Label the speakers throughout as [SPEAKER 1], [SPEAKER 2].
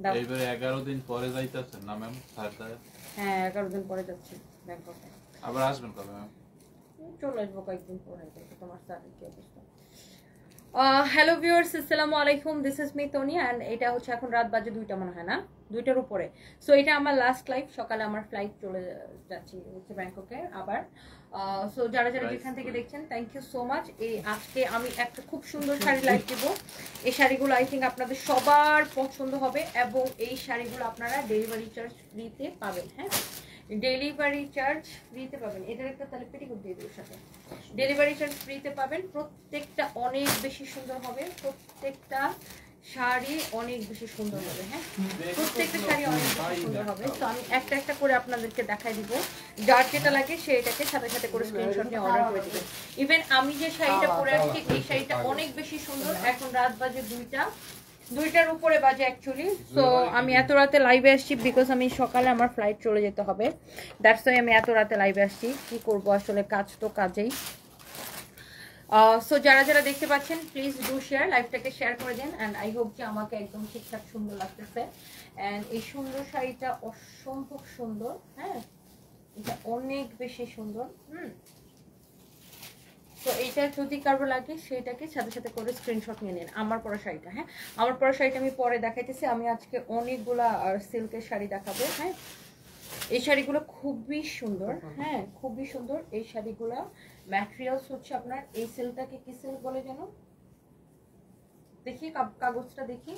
[SPEAKER 1] এইবারে 11 দিন পরে যাইতাছেন না ম্যাম?
[SPEAKER 2] হ্যাঁ 11 দিন পরে যাচ্ছি ব্যাংককে।
[SPEAKER 1] আবার আসবেন কবে ম্যাম?
[SPEAKER 2] চলে আসবো কয়েকদিন পরে। তোমার স্যারের কি অবস্থা? হ্যালো ভিউয়ার্স, আসসালামু আলাইকুম, this is me Toni and এটা হচ্ছে এখন রাত বাজে 2টা মনে হয় না, 2টার উপরে। সো এটা আমার লাস্ট লাইভ, সকালে আমার ফ্লাইট চলে যাচ্ছি হচ্ছে ব্যাংককে আবার। সো যারা যারা যেখান থেকে দেখছেন থ্যাংক ইউ সো মাচ। এই আজকে আমি একটা খুব সুন্দর শাড়ি লাইভ দেবো। এই শাড়িগুলো আই থিঙ্ক আপনাদের সবার পছন্দ হবে এবং এই শাড়িগুলো আপনারা ডেলিভারি চার্জ ফ্রিতে পাবেন। হ্যাঁ, ডেলিভারি চার্জ ফ্রিতে পাবেন। এটার একটা তাহলে পেটিকোট দিয়ে দেবো সাথে। ডেলিভারি চার্জ ফ্রিতে পাবেন। প্রত্যেকটা অনেক বেশি সুন্দর হবে, প্রত্যেকটা শাড়ি অনেক বেশি সুন্দর হবে। হ্যাঁ, প্রত্যেকটা শাড়ি অনেক বেশি সুন্দর হবে। তো আমি একটা একটা করে আপনাদেরকে দেখাই দিব, যার যেটা লাগে সেটাকে সাথে সাথে করে স্ক্রিনশট নিয়ে অর্ডার করে দিবেন। ইভেন আমি যে শাড়িটা পরে আসছি এই শাড়িটা অনেক বেশি সুন্দর। এখন রাত বাজে 2টার উপরে বাজে অ্যাকচুয়ালি। সো আমি এত রাতে লাইভে আসছি বিকজ আমি সকালে আমার ফ্লাইট চলে যেতে হবে। দ্যাটস ওয়াই আমি এত রাতে লাইভে আসছি। কি করব আসলে, কাজ তো কাজেই। সো যারা যারা দেখতে পাচ্ছেন প্লিজ ডু শেয়ার, লাইভটাকে শেয়ার করে দেন অ্যান্ড আই হোপ যে আমাকে একদম ঠিকঠাক সুন্দর লাগতেছে। অ্যান্ড এই সুন্দর শাড়িটা অসম্ভব সুন্দর। হ্যাঁ, এটা অনেক বেশি সুন্দর। তো এইটা যদি কারো লাগে সেটাকে সাথে সাথে করে স্ক্রিনশট নিয়ে নিন। আমার পরা শাড়িটা, হ্যাঁ আমার পরা শাড়িটা আমি পরে দেখাইতেছি। আমি আজকে অনেকগুলা সিল্কের শাড়ি দেখাবো। হ্যাঁ, এই শাড়িগুলো খুবই সুন্দর। হ্যাঁ, খুবই সুন্দর এই শাড়িগুলো। ম্যাটেরিয়ালস হচ্ছে আপনার এই সিল্কটাকে কি সিল্ক বলে যেন, দেখি কাগজটা দেখি।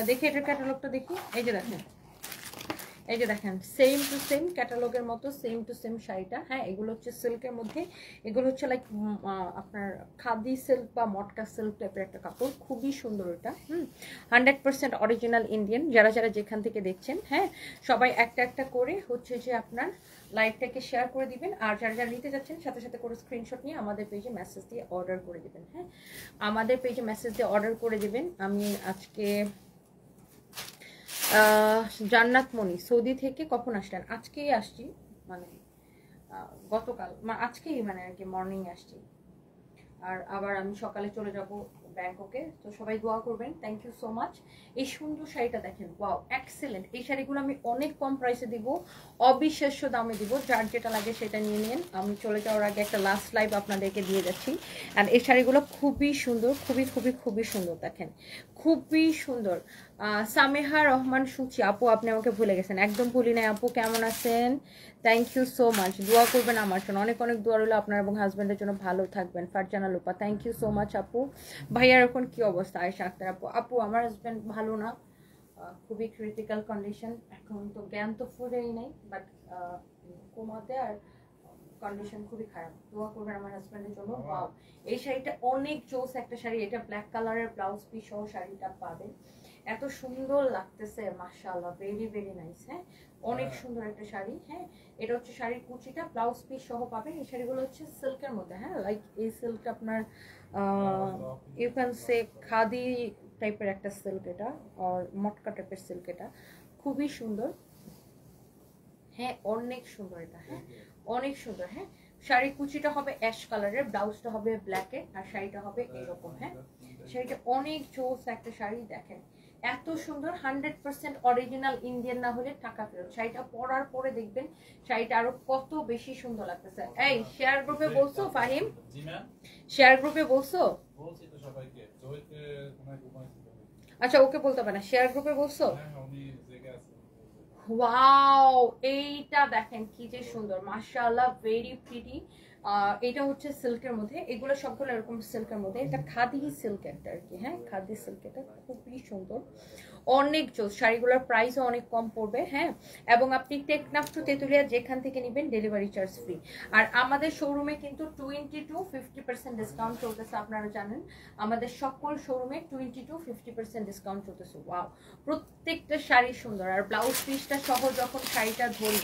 [SPEAKER 2] দেখি এটার ক্যাটালগটা দেখি। এই যে দেখেন, এই যে দেখেন সেম টু সেম ক্যাটালগের মতো সেম টু সেম শাড়িটা। হ্যাঁ, এগুলো হচ্ছে সিল্কের মধ্যে, এগুলো হচ্ছে লাইক আপনার খাদি সিল্ক বা মটকা সিল্ক টাইপের একটা কাপড়। খুবই সুন্দর এটা। 100% অরিজিনাল ইন্ডিয়ান। যারা যারা যেখান থেকে দেখছেন হ্যাঁ সবাই একটা একটা করে হচ্ছে যে আপনার লাইভটাকে শেয়ার করে দিবেন। আর যারা যারা নিতে যাচ্ছেন সাথে সাথে করে স্ক্রিনশট নিয়ে আমাদের পেজে মেসেজ দিয়ে অর্ডার করে দিবেন। হ্যাঁ, আমাদের পেজে মেসেজ দিয়ে অর্ডার করে দিবেন। আমি আজকে জান্নাত মনি সৌদি থেকে কখন আসলেন? আজকেই আসছি, মানে গতকাল আজকেই মানে আর কি মর্নিং আসছি। আর আবার আমি সকালে চলে যাব ব্যাংককে। তো সবাই দোয়া করবেন। Thank you so much. এই সুন্দর শাড়িটা দেখেন, ওয়াও এক্সেলেন্ট। এই শাড়িগুলো আমি অনেক কম প্রাইসে দিব, অবিশ্বাস্য দামে দিব। যার যেটা লাগে সেটা নিয়ে নিন। আমি চলে যাওয়ার আগে একটা লাস্ট লাইভ আপনাদেরকে দিয়ে যাচ্ছি। অ্যান্ড এই শাড়িগুলো খুবই সুন্দর, খুবই খুবই খুবই সুন্দর। দেখেন খুবই সুন্দর। সামেহা রহমান সুচি আপু, আপনি আমাকে ভুলে গেছেন। একদম ভুলি নাই আপু, কেমন আছেন? Thank you so much. দোয়া করবেন আমার জন্য, অনেক অনেক দোয়া রইল আপনার এবং হাজব্যান্ডের জন্য। ভালো থাকবেন। Farzana Lopa, thank you so much আপু। ভাইয়ার এখন কি অবস্থা? আয়েশা আক্তার আপু, আপু আমার হাজব্যান্ড ভালো না, খুবই ক্রিটিক্যাল কন্ডিশন। এখন তো জ্ঞান তো ফুরেই নেই, বাট কোমাতে, আর কন্ডিশন খুবই খারাপ। দোয়া করবেন আমার হাজব্যান্ডের জন্য। ওয়াও, এই শাড়িটা অনেক জোস একটা শাড়ি। এটা ব্ল্যাক কালারের ব্লাউজ পিস সহ শাড়িটা পাবেন। এত সুন্দর লাগতেছে, মাশাআল্লাহ, ভেরি ভেরি নাইস। হ্যাঁ, অনেক সুন্দর একটা শাড়ি। হ্যাঁ, এটা হচ্ছে শাড়ির কুচিটা, ব্লাউজ পিস সহ পাবেন। এই শাড়িগুলো হচ্ছে সিল্কের মধ্যে। হ্যাঁ, লাইক এই সিল্কটা আপনার ইউ ক্যান সে খাদি টাইপের একটা সিল্ক এটা, আর মটকা টাইপের সিল্ক এটা। খুবই সুন্দর। হ্যাঁ, অনেক সুন্দর এটা। হ্যাঁ, অনেক সুন্দর। হ্যাঁ, শাড়ির কুচিটা হবে অ্যাশ কালারের, ব্লাউজটা হবে ব্ল্যাকের, আর শাড়িটা হবে এরকম। হ্যাঁ, শাড়িটা অনেক জোস একটা শাড়ি। দেখেন এত সুন্দর, 100% অরিজিনাল ইন্ডিয়ান না হলে টাকা ফেরত। শাড়িটা পরার পরে দেখবেন শাড়িটা আরো কত বেশি সুন্দর লাগতেছে। এই শেয়ার গ্রুপে বলছো ফাহিম? জি ম্যাম, শেয়ার গ্রুপে বলছো? বলছি তো সবাইকে। জয়তে কোনায় ঘুমাইছিল। আচ্ছা, ওকে বলতে হবে না, শেয়ার গ্রুপে বলছো? হ্যাঁ, উনি জেগে আছে। ওয়াও, এইটা দেখেন কি যে সুন্দর, মাশাআল্লাহ, ভেরি প্রিটি। এটা হচ্ছে সিল্কের মধ্যে, এগুলো সবগুলো এরকম সিল্কের মধ্যে। এটা খাদি সিল্ক একটা আর কি। হ্যাঁ, খাদি সিল্ক, এটা খুবই সুন্দর, অনেক জোস। শাড়িগুলোর প্রাইসও অনেক কম পড়বে। হ্যাঁ, এবং আপনি টেকনাফ টু তেঁতুলিয়া যেখান থেকে নেবেন ডেলিভারি চার্জ ফ্রি। আর আমাদের শোরুমে কিন্তু 20-50% ডিসকাউন্ট চলতেছে। আপনারা জানেন আমাদের সকল শোরুমে 20-50% ডিসকাউন্ট চলতেছে। ওয়াও, প্রত্যেকটা শাড়ি সুন্দর। আর ব্লাউজ পিসটা সহ যখন শাড়িটা ধরি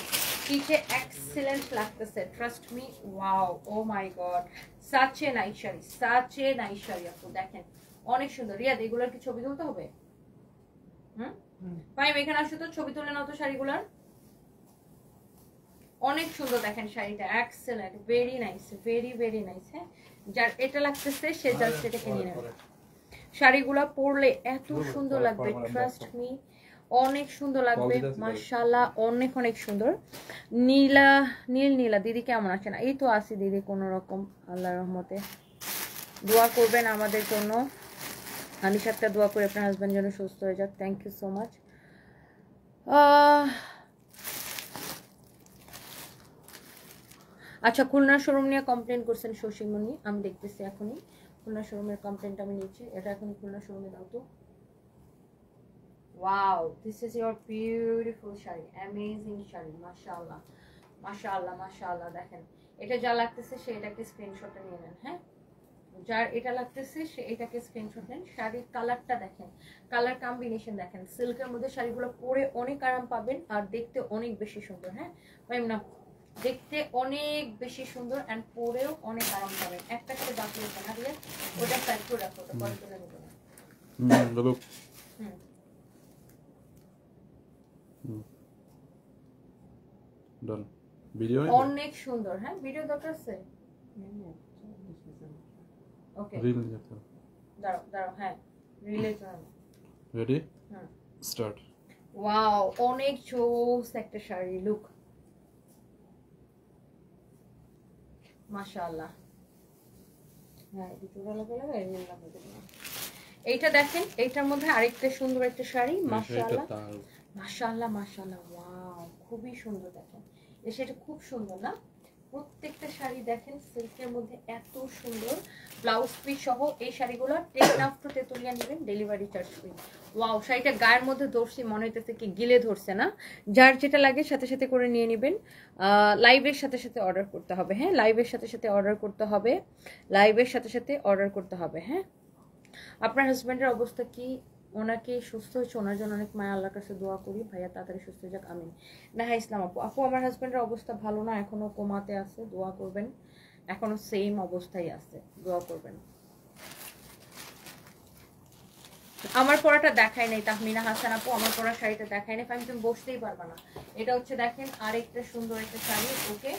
[SPEAKER 2] পিঠে এক্সেলেন্ট লাগতেছে, trust me. Wow, oh my god, such a nice sari, such a nice sari আপু। দেখেন অনেক সুন্দর। রিয়াদ, এগুলোর কি ছবি তুলতে হবে? ভাই এখানে আসো তো, ছবি তুলে নাও তো শাড়িগুলার। অনেক সুন্দর দেখেন শাড়িটা, excellent, very nice, very very nice. হ্যাঁ, যার এটা লাগতেছে সে জাস্ট এটাকে নিয়ে নেবে। শাড়িগুলো পরলে এত সুন্দর লাগবে, ট্রাস্ট মি, অনেক সুন্দর লাগবে মাশাআল্লাহ, অনেক অনেক সুন্দর। নীলা নীলা দিদি কেমন আছেন? এই তো আছি দিদি কোনো রকম, আল্লাহর রহমতে। দোয়া করবেন আমাদের জন্য, আমি সাথে দোয়া করি আপনার হাজবেন্ড যেন সুস্থ হয়ে যাক। Thank you so much. আচ্ছা, খুলনা শোরুম নিয়ে কমপ্লেন করছেন শশীমণি, আমি দেখতেছি এখনই খুলনা শোরুমের কমপ্লেনটা আমি নিচ্ছি। এটা এখন খুলনা শোরুমে দাও তো। Wow, this is your beautiful sari, amazing sari, মাশাআল্লাহ মাশাআল্লাহ মাশাআল্লাহ। দেখেন এটা যা লাগতেছে সে এটাকে স্ক্রিনশটটা নিয়ে নেন। হ্যাঁ, যার এটা লাগতেছে সে এটাকে স্ক্রিনশট নেন। শাড়ির কালারটা দেখেন, কালার কম্বিনেশন দেখেন, সিল্কের মধ্যে শাড়িগুলো পরে অনেক আরাম পাবেন আর দেখতে অনেক বেশি সুন্দর। হ্যাঁ ভাই না, দেখতে অনেক বেশি সুন্দর এন্ড পরেও অনেক আরাম পাবেন। একটা করে বাকি আছে না দিয়ে ওটা সাইড করে রাখো, ওটা পরে তুলে নেবো না।
[SPEAKER 3] ডান। ভিডিও
[SPEAKER 2] অনেক সুন্দর। হ্যাঁ, ভিডিও দরকার আছে? ওকে,
[SPEAKER 3] রিল যেতে
[SPEAKER 2] দাঁড়াও দাঁড়াও, হ্যাঁ রিলে চলো।
[SPEAKER 3] Ready start.
[SPEAKER 2] ওয়াও, অনেক জোস একটা শাড়ি, লুক মাশাআল্লাহ। হ্যাঁ, এই জোড়া লাগালে রিল লাগাতে না। এইটা দেখেন, এইটার মধ্যে আরেকটা সুন্দর একটা শাড়ি, মাশাআল্লাহ মাশাআল্লাহ মাশাআল্লাহ। ওয়াও, খুবই সুন্দর। দেখেন এই শাড়িটা খুব সুন্দর না? প্রত্যেকটা শাড়ি দেখেন সিল্কের মধ্যে এত সুন্দর, ব্লাউজ পিস সহ। এই শাড়িগুলো টেকনাফ টু তেতুলিয়া নেবেন, ডেলিভারি চার্জ ফ্রি। ওয়াও, শাড়িটা গায়ের মধ্যে ধরছি মনে হইতেছে কি গিলে ধরছে না। যার যেটা লাগে সাথে সাথে করে নিয়ে নেবেন। লাইভের সাথে সাথে অর্ডার করতে হবে। হ্যাঁ, লাইভের সাথে সাথে অর্ডার করতে হবে, লাইভের সাথে সাথে অর্ডার করতে হবে। হ্যাঁ, আপনার হাজব্যান্ডের অবস্থা কি? ওনাকে সুস্থ হয়েছে, ওনার জন্য অনেক মায়া, আল্লাহর কাছে দোয়া করি ভাইয়া তাড়াতাড়ি সুস্থ হয়ে যাক, আমিন। নেহা ইসলাম আপু, আমার হাজব্যান্ডের অবস্থা ভালো না, এখনো কোমাতে আছে, দোয়া করবেন। এখনো সেম অবস্থায় আছে, দোয়া করবেন। আমার পরাটা দেখায় নাই তাহমিনা হাসান আপু, আমার পরা শাড়িটা দেখায় নাই, আমি তুমি বসতেই পারবা না। এটা হচ্ছে দেখেন আরেকটা সুন্দর একটা শাড়ি। ওকে,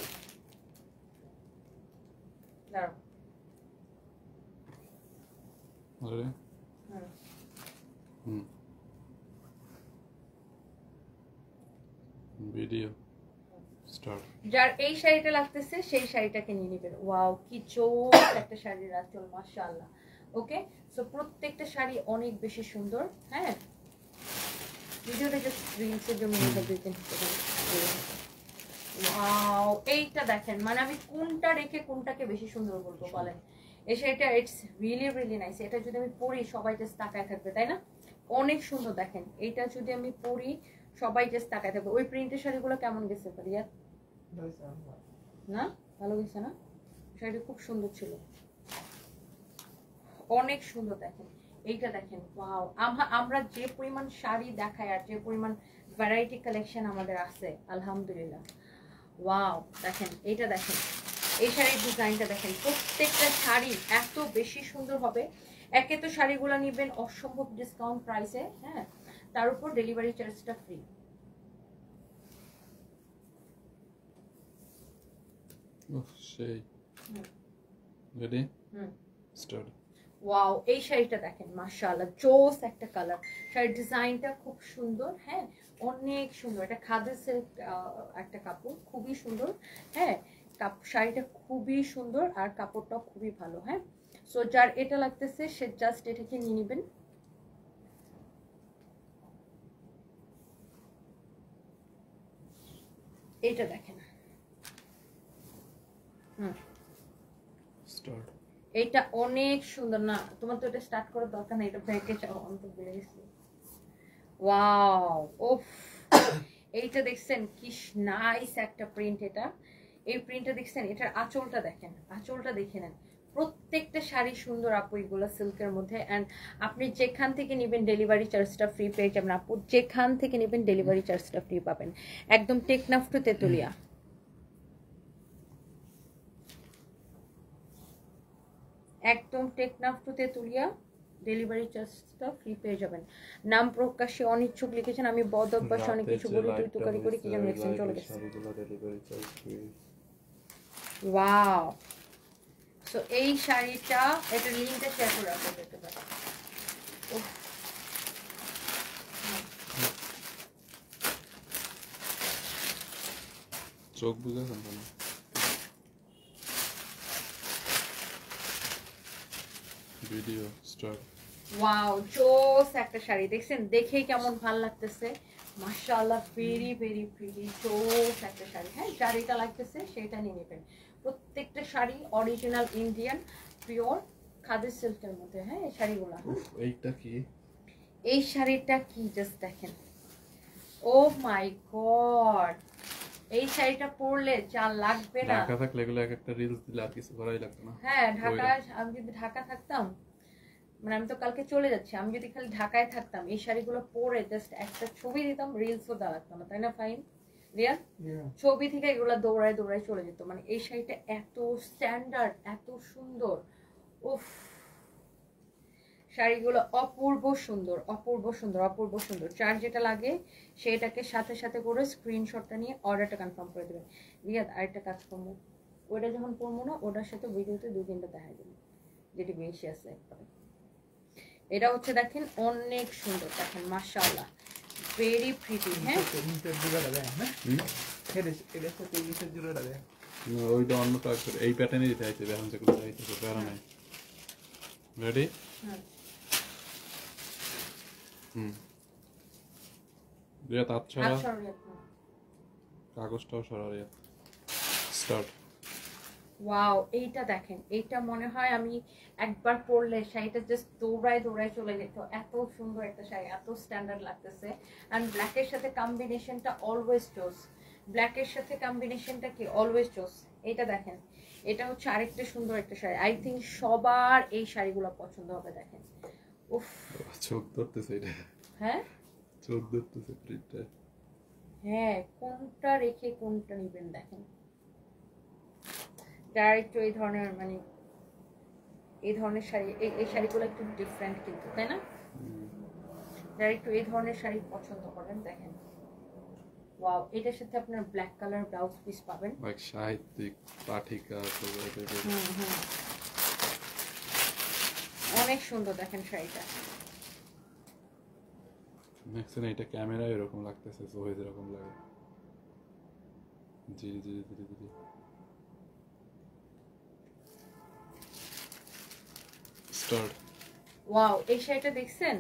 [SPEAKER 2] দাঁড়াও।
[SPEAKER 3] Video start.
[SPEAKER 2] যার এই শাড়িটা লাগতেছে সেই শাড়িটাকে নিয়ে নেবেন। ওয়াও, কি চোখ একটা শাড়ির আঁচল, মাশাআল্লাহ। ওকে, সো প্রত্যেকটা শাড়ি অনেক বেশি সুন্দর। হ্যাঁ, ভিডিওটা জাস্ট রিলসের জন্য দেখবেন। ওয়াও, এইটা দেখেন, মানে আমি কোনটা রেখে কোনটাকে বেশি সুন্দর বলবো বলেন? এই শাড়িটা ইটস রিয়েলি রিয়েলি নাইস। এটা যদি আমি পরি সবাই জাস্ট তাকায় থাকবে, তাই না? অনেক সুন্দর। দেখেন এইটা যদি আমি পরি সবাই জাস্ট তাকায় থাকবে। ওই প্রিন্টের শাড়িগুলো কেমন গেছে রিয়া? না, ভালো গেছে না? শাড়িটা খুব সুন্দর ছিল, অনেক সুন্দর। দেখেন এইটা দেখেন, ওয়াও। আমরা যে পরিমাণ শাড়ি দেখাই আর যে পরিমাণ ভ্যারাইটি কালেকশন আমাদের আছে আলহামদুলিল্লাহ। ওয়াও, দেখেন এইটা দেখেন, এই শাড়ির ডিজাইনটা দেখেন, প্রত্যেকটা শাড়ি এত বেশি সুন্দর হবে। একে তো শাড়িগুলো নিবেন অসম্ভব ডিসকাউন্ট প্রাইসে, হ্যাঁ, তার উপর ডেলিভারি চার্জটা ফ্রি।
[SPEAKER 3] সেই রেডি স্টার্ট।
[SPEAKER 2] ওয়াও, এই শাড়িটা দেখেন মাশাআল্লাহ, জোস একটা কালার, শাড়ির ডিজাইনটা খুব সুন্দর। হ্যাঁ, অনেক সুন্দর। এটা খাদি সিল্ক একটা কাপড়, খুবই সুন্দর। হ্যাঁ, শাড়িটা খুবই সুন্দর আর কাপড়টাও খুবই ভালো। হ্যাঁ, সো যার এটা লাগতেছে সে জাস্ট এটাকে নিয়ে নেবেন। এটা দেখেন,
[SPEAKER 3] স্টার্ট।
[SPEAKER 2] এটা অনেক সুন্দর না? তোমার তো এটা স্টার্ট করার দরকার নেই, এটা ব্যাকে যাও, আমি তো ভুলে গেছি। ওয়াও, ওফ, এইটা দেখছেন কি নাইস একটা প্রিন্ট। এটা এই প্রিন্টটা দেখছেন, এটার আঁচলটা দেখেন, আঁচলটা দেখে নেন। প্রত্যেকটা শাড়ি সুন্দর আপু, এগুলো সিল্কের মধ্যে। অ্যান্ড আপনি যেখান থেকে নেবেন ডেলিভারি চার্জটা ফ্রি পেয়ে যাবেন আপু, যেখান থেকে নেবেন ডেলিভারি চার্জটা ফ্রি পাবেন। একদম টেকনাফ টু তেতুলিয়া। একদম টেকনাফ টু তেতুলিয়া। ডেলিভারি চার্জটা ফ্রি পেয়ে যাবেন। নাম প্রকাশে অনিচ্ছুক লিখেছেন। আমি বদ অভ্যাস অনেক কিছু বলি, তুই তুকারি করি, কি যেন লিখছেন, চলে গেছে। ওয়াও, সো এই শাড়িটা, এটা লিঙ্কটা শেয়ার করে রাখতে দেখতে পারেন।
[SPEAKER 3] চোখ বুঝেছেন কেন? Video start.
[SPEAKER 2] ওয়াও, জোস একটা শাড়ি দেখছেন, দেখেই কেমন ভাল লাগতেছে, মাশাআল্লাহ, ভেরি ভেরি প্রিটি, জোস একটা শাড়ি। হ্যাঁ, শাড়িটা লাগতেছে সেটা নিয়ে নেবেন। প্রত্যেকটা sari original Indian pure khadi সিল্কের মধ্যে। হ্যাঁ, এই শাড়িগুলো,
[SPEAKER 3] এইটা কি?
[SPEAKER 2] এই শাড়িটা কি জাস্ট দেখেন, ও মাই গড, এই শাড়িটা পরলে যা লাগবে না।
[SPEAKER 3] ঢাকা থাকলে এগুলো এক একটা রিলস দিলে আর কিছু করাই লাগতো না।
[SPEAKER 2] হ্যাঁ, ঢাকায় আমি যদি ঢাকা থাকতাম, মানে আমি তো কালকে চলে যাচ্ছি, আমি যদি খালি ঢাকায় থাকতাম এই শাড়িগুলো পরে জাস্ট একটা ছবি দিতাম, রিলসও দেওয়া লাগতো না, তাই না ফাইন রিয়া? ছবি থেকে এগুলো দৌড়ায় দৌড়ায় চলে যেত। মানে এই শাড়িটা এত স্ট্যান্ডার্ড, এত সুন্দর, উফ, শাড়িগুলো অপূর্ব সুন্দর, অপূর্ব সুন্দর, অপূর্ব সুন্দর। চার যেটা লাগে সেটাকে সাথে সাথে করে স্ক্রিনশটটা নিয়ে অর্ডারটা কনফার্ম করে দেবেন। রিয়াদ, আরেকটা কাজ করবো, ওইটা যখন পরবো না, ওটার সাথে ভিডিওতে 2-3টা দেখা দেবেন, যেটি বেশি আছে একবারে। এটা হচ্ছে দেখেন অনেক সুন্দর, দেখেন মাশাআল্লাহ, ভেরি প্রিটি। হ্যাঁ,
[SPEAKER 3] ওইটা অন্য টাইপ করে এই প্যাটার্নে দিতে হইছে, এখন যেগুলো চাইতেছে প্যারা নাই। রেডি? রিয়া তাত ছড়া, কাগজটাও সরা। রিয়া স্টার্ট।
[SPEAKER 2] ওয়াও, এইটা দেখেন, এইটা মনে হয় আমি একবার পরলে শাড়িটা জাস্ট দৌড়ায় দৌড়ায় চলে যেত, এত সুন্দর একটা শাড়ি, এত স্ট্যান্ডার্ড লাগতেছে। অ্যান্ড ব্ল্যাকের সাথে কম্বিনেশনটা অলওয়েজ চোস, ব্ল্যাকের সাথে কম্বিনেশনটা কি অলওয়েজ চোস। এইটা দেখেন, এটা হচ্ছে আরেকটা সুন্দর একটা শাড়ি, আই থিঙ্ক সবার এই শাড়িগুলো পছন্দ হবে। দেখেন, উফ,
[SPEAKER 3] চোখ ধরতেছে এটা।
[SPEAKER 2] হ্যাঁ
[SPEAKER 3] চোখ ধরতেছে প্রিন্টটা।
[SPEAKER 2] হ্যাঁ, কোনটা রেখে কোনটা নেবেন দেখেন। যারা একটু এই ধরনের, মানে এই ধরনের শাড়ি, এই শাড়িগুলো একটু ডিফারেন্ট কিন্তু, তাই না? যারা একটু এই ধরনের শাড়ি পছন্দ করেন, দেখেন ওয়াও, এটার সাথে আপনার ব্ল্যাক কালার ব্লাউজ পিস পাবেন,
[SPEAKER 3] লাইক সাহিত্যিক পাঠিকা
[SPEAKER 2] অনেক সুন্দর। দেখেন শাড়িটা,
[SPEAKER 3] ম্যাক্সিমাম এটা ক্যামেরায় এরকম লাগতেছে, সোহেজ এরকম লাগে। জি জি জি জি। স্টার্ট।
[SPEAKER 2] ওয়াও, এই শাড়িটা দেখছেন,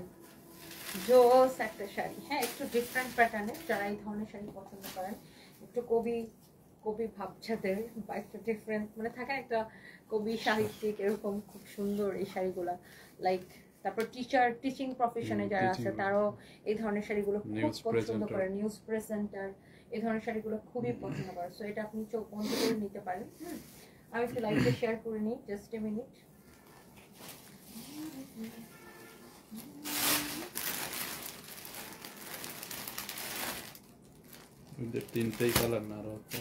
[SPEAKER 2] জোস একটা শাড়ি। হ্যাঁ, একটু ডিফারেন্ট প্যাটার্নের, যারা এই ধরনের শাড়ি পছন্দ করেন, একটু কবি কবি ভাবছাদের বা একটু ডিফারেন্ট, মানে থাকেন একটা কবি সাহিত্যিক, এরকম খুব সুন্দর এই শাড়িগুলা। লাইক তারপর টিচিং প্রফেশনে যারা আছে তারাও এই ধরনের শাড়িগুলো খুব পছন্দ করে, নিউজ প্রেজেন্টার এই ধরনের শাড়িগুলো খুবই পছন্দ করে। সো এটা আপনি চোখ বন্ধ করে নিতে পারেন। আমি একটু লাইভে শেয়ার করে নিই, জাস্ট এ মিনিট।
[SPEAKER 3] তিনটেই কালার না আরো আছে?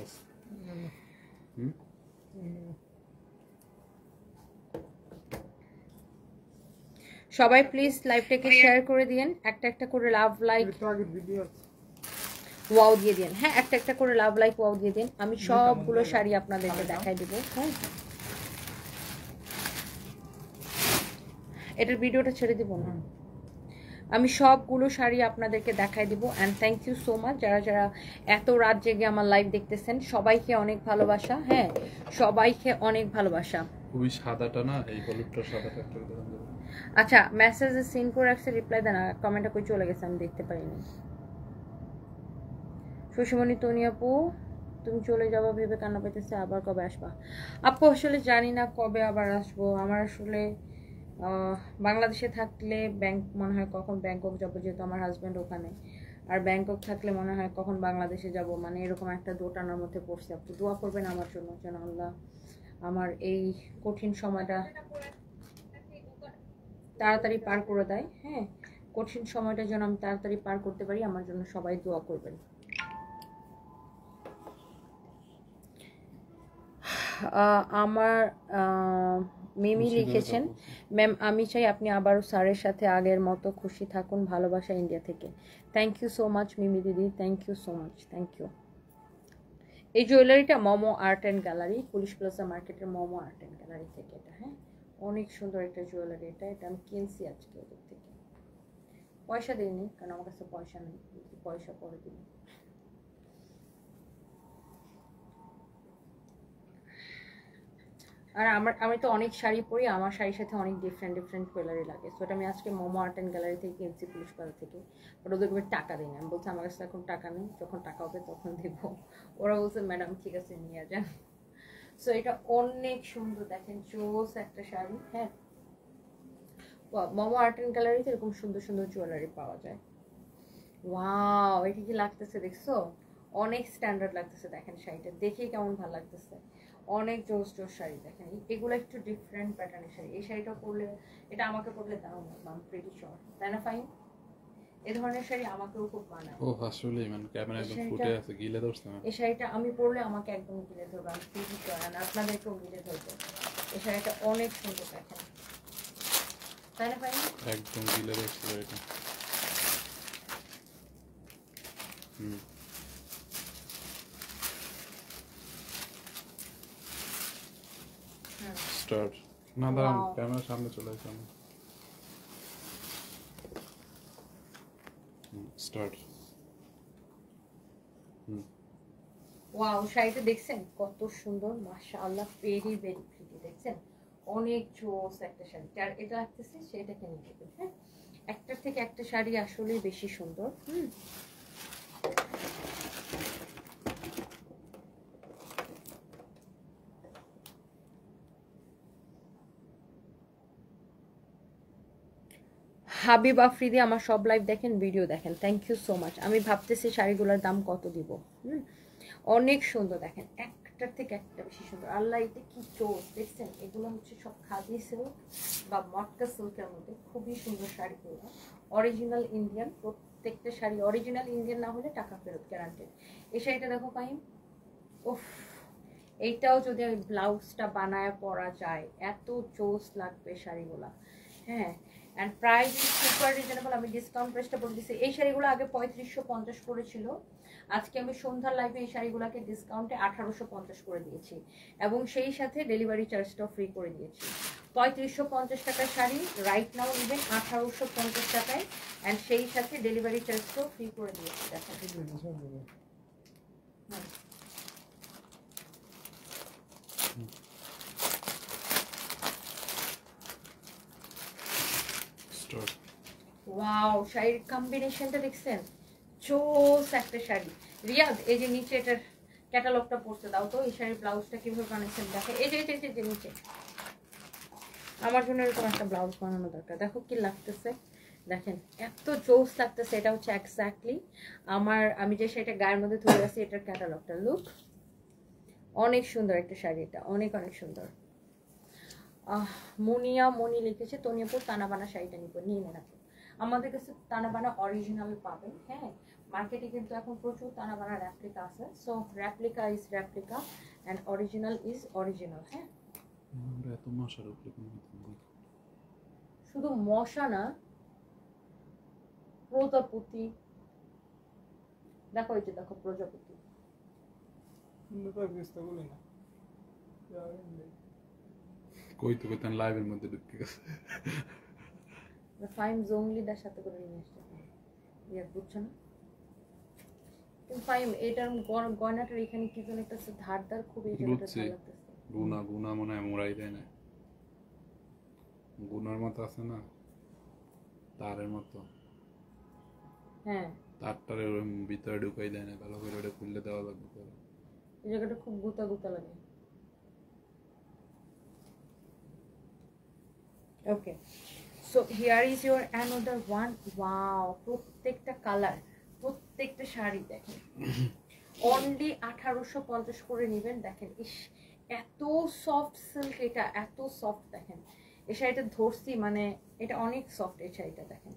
[SPEAKER 2] সবাই প্লিজ লাইভটাকে শেয়ার করে দিন, একটা একটা করে লাভ লাইক ওয়াও দিয়ে দিন। হ্যাঁ, একটা একটা করে লাভ লাইক ওয়াও দিয়ে দিন। আমি সবগুলো শাড়ি আপনাদেরকে দেখাই দেবো। হ্যাঁ, এটার ভিডিওটা ছেড়ে দিব না, আমি সবগুলো শাড়ি আপনাদেরকে দেখাই দিব। And thank you so much যারা যারা এত রাত জেগে আমার লাইভ দেখতেছেন, সবাইকে অনেক ভালোবাসা। হ্যাঁ, সবাইকে অনেক ভালোবাসা।
[SPEAKER 3] খুবই সাদাটা না, এই হলুদটা সাদাটা একটু দেখুন।
[SPEAKER 2] আচ্ছা, মেসেজে সিন করে রাখছে, রিপ্লাই দেন। কমেন্টটা কই চলে গেছে, আমি দেখতে পারিনি। সুষমণি তনি আপু, তুমি চলে যাবো ভেবে কান্না পেতেছে, আবার কবে আসবা? আপু আসলে জানি না কবে আবার আসবো। আমার আসলে বাংলাদেশে থাকলে মনে হয় কখন ব্যাংকক যাবো, যেহেতু আমার হাজব্যান্ড ওখানে। আর ব্যাংকক থাকলে মনে হয় কখন বাংলাদেশে যাব, মানে এরকম একটা দোটানার মধ্যে পড়ছে। আপু দোয়া করবেন আমার জন্য, যেন আল্লাহ আমার এই কঠিন সময়টা তাড়াতাড়ি পার করে দেয়। হ্যাঁ, কঠিন সময়টা যেন আমি তাড়াতাড়ি পার করতে পারি, আমার জন্য সবাই দোয়া করবেন। আমার মিমি
[SPEAKER 3] খুশি
[SPEAKER 2] লিখেছেন,
[SPEAKER 3] করে তারপর।
[SPEAKER 2] ম্যাম আমি চাই আপনি আবারও স্যারের সাথে আগের মতো খুশি থাকুন, ভালোবাসা ইন্ডিয়া থেকে। Thank you so much Mimi দিদি, thank you so much, thank you. এই জুয়েলারিটা Momo Art and Gallery, Police Plaza মার্কেটের মোমো আর্ট অ্যান্ড গ্যালারি থেকে এটা। হ্যাঁ, অনেক সুন্দর একটা জুয়েলারি এটা। এটা আমি কিনছি আজকে ওদের থেকে, পয়সা দিইনি কারণ আমার কাছে পয়সা নেই, পয়সা পরে দিব। আর আমি তো অনেক শাড়ি পরি, আমার শাড়ির সাথে অনেক ডিফারেন্ট ডিফারেন্ট জুয়েলারি লাগে। সো এটা আমি আজকে মোমো আর্ট অ্যান্ড গ্যালারি থেকে কিনছি, পুলিশ পাড়া থেকে। বাট ওদেরকে আমি টাকা দিই না, আমি বলছি আমার কাছে এখন টাকা নেই, যখন টাকা হবে তখন দেবো। ওরা বলছে ম্যাডাম ঠিক আছে নিয়ে যান। সো এটা অনেক সুন্দর, দেখেন জোস একটা শাড়ি। হ্যাঁ, মোমো আর্ট অ্যান্ড গ্যালারিতে এরকম সুন্দর সুন্দর জুয়েলারি পাওয়া যায়। ওয়াও, এটা কি লাগতেছে দেখছো, অনেক স্ট্যান্ডার্ড লাগতেছে। দেখেন শাড়িটা দেখেই কেমন ভালো লাগতেছে, অনেক জোস জোস শাড়ি। দেখেন এগুলো একটু ডিফারেন্ট প্যাটার্নের শাড়ি। এই শাড়িটা পরলে, এটা আমাকে পরলে দারুণ লাগবে, আমি প্রিটি শিওর, তাই না ফাইন? এই ধরনের শাড়ি আমাকেও খুব মানায়।
[SPEAKER 3] ও আসলে মানে ক্যামেরা একদম ফুটে আছে, গিলে ধরছে না।
[SPEAKER 2] এই শাড়িটা আমি পরলে আমাকে একদম গিলে ধরবে, আমি প্রিটি শিওর, আর আপনাদেরকেও গিলে ধরবে। এই শাড়িটা অনেক সুন্দর দেখেন, তাই না ফাইন?
[SPEAKER 3] একদম গিলে ধরছে এটা। স্টার্ট না, দাঁড়ান
[SPEAKER 2] Wow.
[SPEAKER 3] ক্যামেরার সামনে চলে আসে আমি। স্টার্ট।
[SPEAKER 2] ওয়াও, শাড়িটা দেখছেন কত সুন্দর, মাশাআল্লাহ, ভেরি ভেরি প্রিটি। দেখছেন অনেক জোস একটা শাড়ি। আর এটা লাগতেছে সেটা কিনে নেবেন। হ্যাঁ, একটার থেকে একটা শাড়ি আসলেই বেশি সুন্দর। হাবিব আফ্রিদি আমার সব লাইভ দেখেন, ভিডিও দেখেন, থ্যাংক ইউ সো মাচ। আমি ভাবতেছি শাড়িগুলোর দাম কত দিব। অনেক সুন্দর, দেখেন একটার থেকে একটা বেশি সুন্দর। আল্লাহ, এটা কি চোস দেখছেন, এগুলো হচ্ছে সব খাদি সিল্ক বা মটকা সিল্কের মধ্যে, খুবই সুন্দর শাড়িগুলো, অরিজিনাল ইন্ডিয়ান। প্রত্যেকটা শাড়ি অরিজিনাল ইন্ডিয়ান না হলে টাকা ফেরত গ্যারান্টেড। এই শাড়িটা দেখো পাইম, উফ, এইটাও যদি আমি ব্লাউজটা বানায় পরা যায় এত জোস লাগবে শাড়িগুলা। হ্যাঁ, and price is super reasonable. আমি ডিসকাউন্ট প্রাইসটা বলে দিচ্ছি। এই শাড়িগুলো আগে 3550 করেছিল, আজকে আমি সন্ধ্যার লাইভে এই শাড়িগুলোকে ডিসকাউন্টে 1850 করে দিয়েছি, এবং সেই সাথে ডেলিভারি চার্জটাও ফ্রি করে দিয়েছি। 3550 টাকার শাড়ি রাইট নাও নেবেন 1850 টাকায়, অ্যান্ড সেই সাথে ডেলিভারি চার্জটাও ফ্রি করে দিয়েছি। দেখেন
[SPEAKER 3] স্টার্ট।
[SPEAKER 2] ওয়াও, শাড়ির কম্বিনেশনটা দেখছেন, জোস একটা শাড়ি। রিয়াদ, এই যে নিচে এটার ক্যাটালগটা পড়তে দাও তো, এই শাড়ির ব্লাউজটা কিভাবে বানিয়েছেন দেখে। এই যে যে নিচে, আমার জন্য এরকম একটা ব্লাউজ বানানো দরকার। দেখো কি লাগতেছে, দেখেন এত জোস লাগতেছে। এটা হচ্ছে এক্স্যাক্টলি আমি যে শাড়িটা গায়ের মধ্যে ধরে আছি এটার ক্যাটালগটা। লুক, অনেক সুন্দর একটা শাড়ি, এটা অনেক অনেক সুন্দর। মুনিয়া মনি লিখেছে, তনিয়াপুর তানাবানা শাড়িটা নিয়ে নেন আপনি। আমাদের কাছে তানাবানা অরিজিনাল পাবেন। হ্যাঁ, মার্কেটে কিন্তু এখন প্রচুর তানাবানা র্যাপ্লিকা আছে। So replica is replica and original is original. হ্যাঁ,
[SPEAKER 3] আমরা এত মশার উপরে কোনো কথা বলি।
[SPEAKER 2] শুধু মশা না, প্রজাপতি দেখো, এই যে দেখো প্রজাপতি।
[SPEAKER 3] কই তো কইতেন লাইভের মধ্যে ঢুকে গেছে।
[SPEAKER 2] ফাইম জঙ্গলিদার সাথে করে নিয়ে আসতে ইয়ে, বুঝছো না? কিন্তু ফাইম এটার গয়নাটার এখানে কি যেন একটা ধারদার, খুব এই জায়গাটা
[SPEAKER 3] বুঝছি।
[SPEAKER 2] ভালো লাগতেছে।
[SPEAKER 3] গুনা মনে হয় মোড়াই দেয় না, গুনার মতো আছে না, তারের মতো।
[SPEAKER 2] হ্যাঁ,
[SPEAKER 3] তারটারে ওরম ভিতরে ঢুকাই দেয় না, ভালো করে ওটা খুললে দেওয়া লাগবে পরে।
[SPEAKER 2] এই জায়গাটা খুব গুতা গুতা লাগে। Okay, so here is your another one. Wow, প্রত্যেকটা কালার, প্রত্যেকটা শাড়ি দেখেন অনলি 1850 করে নেবেন। দেখেন ইস, এত সফট সিল্ক, এটা এত সফট। দেখেন এই শাড়িটা ধরছি, মানে এটা অনেক সফট। এই শাড়িটা দেখেন